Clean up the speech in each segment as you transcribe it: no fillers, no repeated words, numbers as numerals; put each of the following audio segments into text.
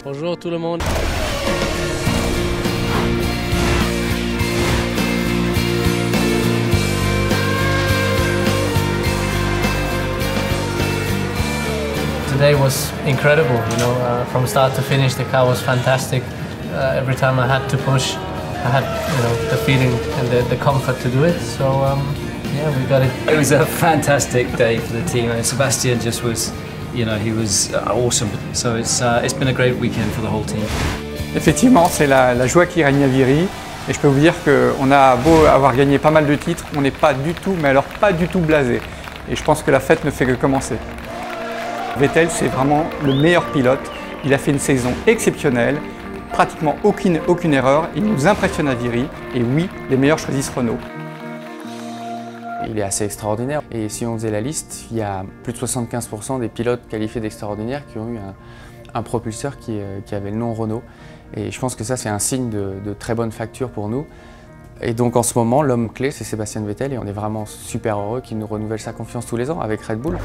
Bonjour tout le monde. Today was incredible, you know, from start to finish the car was fantastic. Every time I had to push, I had, you know, the feeling and the comfort to do it. So yeah, we got it. It was a fantastic day for the team, and Sebastian just was, you know, he was awesome. So it's been a great weekend for the whole team. Effectivement, c'est la joie qui règne à Viry. Et je peux vous dire qu'on a beau avoir gagné pas mal de titres, on n'est pas du tout, mais alors pas du tout blasé. Et je pense que la fête ne fait que commencer. Vettel, c'est vraiment le meilleur pilote. Il a fait une saison exceptionnelle, pratiquement aucune erreur. Il nous impressionne à Viry. Et oui, les meilleurs choisissent Renault. Il est assez extraordinaire. Et si on faisait la liste, il y a plus de 75% des pilotes qualifiés d'extraordinaires qui ont eu un propulseur qui avait le nom Renault. Et je pense que ça, c'est un signe de très bonne facture pour nous. Et donc en ce moment, l'homme clé, c'est Sébastien Vettel. Et on est vraiment super heureux qu'il nous renouvelle sa confiance tous les ans avec Red Bull.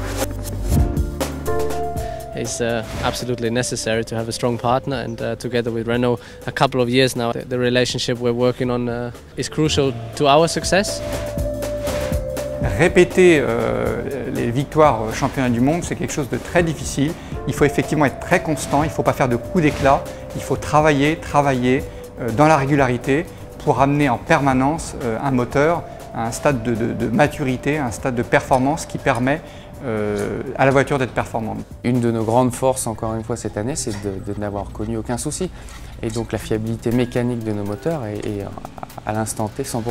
It's absolutely necessary to have a strong partner, and together with Renault a couple of years now, the relationship we're working on is crucial to our success. Répéter les victoires championnat du monde, c'est quelque chose de très difficile. Il faut effectivement être très constant, il ne faut pas faire de coups d'éclat, il faut travailler dans la régularité pour amener en permanence un moteur à un stade de maturité, un stade de performance qui permet à la voiture d'être performante. Une de nos grandes forces, encore une fois, cette année, c'est de n'avoir connu aucun souci. Et donc la fiabilité mécanique de nos moteurs est à l'instant T 100%.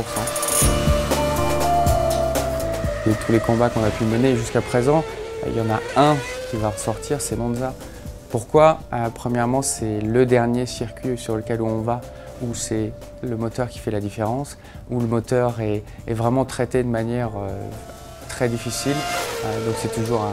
De tous les combats qu'on a pu mener jusqu'à présent, il y en a un qui va ressortir, c'est Monza. Pourquoi? Premièrement, c'est le dernier circuit sur lequel on va, où c'est le moteur qui fait la différence, où le moteur est vraiment traité de manière très difficile. Donc c'est toujours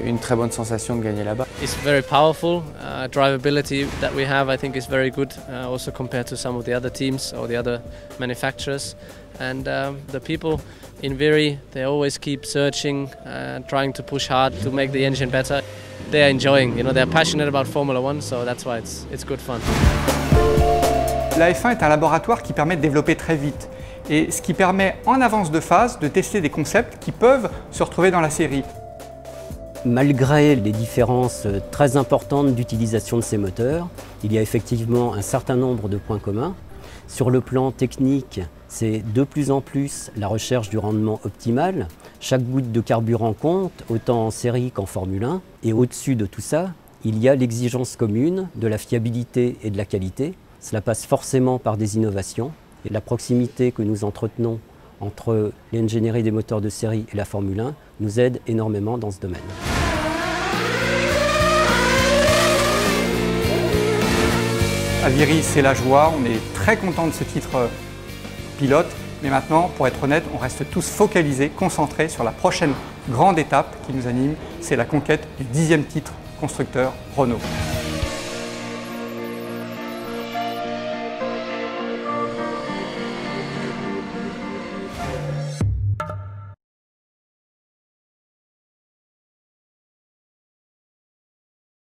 une très bonne sensation de gagner là-bas. It's very powerful. Drivability that we have, I think, is very good, also compared to some of the other teams or the other manufacturers. And the people in Viry, they always keep searching, trying to push hard to make the engine better. They're enjoying, you know, they're passionate about Formula One, so that's why it's good fun. La F1 est un laboratoire qui permet de développer très vite. Et ce qui permet en avance de phase de tester des concepts qui peuvent se retrouver dans la série. Malgré les différences très importantes d'utilisation de ces moteurs, il y a effectivement un certain nombre de points communs. Sur le plan technique, c'est de plus en plus la recherche du rendement optimal. Chaque goutte de carburant compte, autant en série qu'en Formule 1. Et au-dessus de tout ça, il y a l'exigence commune de la fiabilité et de la qualité. Cela passe forcément par des innovations. Et la proximité que nous entretenons entre l'ingénierie des moteurs de série et la Formule 1 nous aide énormément dans ce domaine. À Viry, c'est la joie, on est très content de ce titre pilote, mais maintenant, pour être honnête, on reste tous focalisés, concentrés sur la prochaine grande étape qui nous anime, c'est la conquête du 10e titre constructeur Renault.